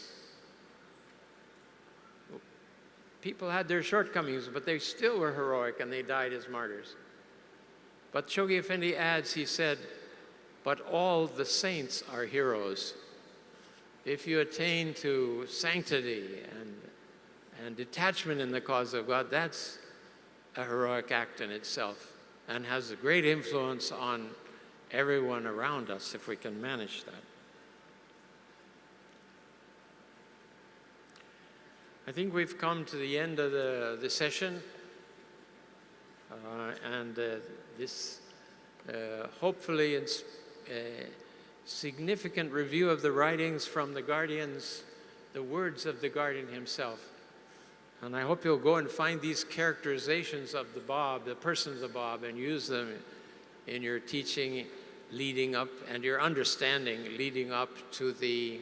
People had their shortcomings, but they still were heroic and they died as martyrs. But Shoghi Effendi adds, he said, but all the saints are heroes. If you attain to sanctity and detachment in the cause of God, that's a heroic act in itself and has a great influence on everyone around us if we can manage that. I think we've come to the end of the session, and this hopefully significant review of the writings from the Guardians, the words of the Guardian himself. And I hope you'll go and find these characterizations of the Bab, the person of the Bab, and use them in your teaching leading up and your understanding leading up to the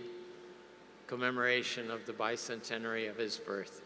commemoration of the bicentenary of his birth.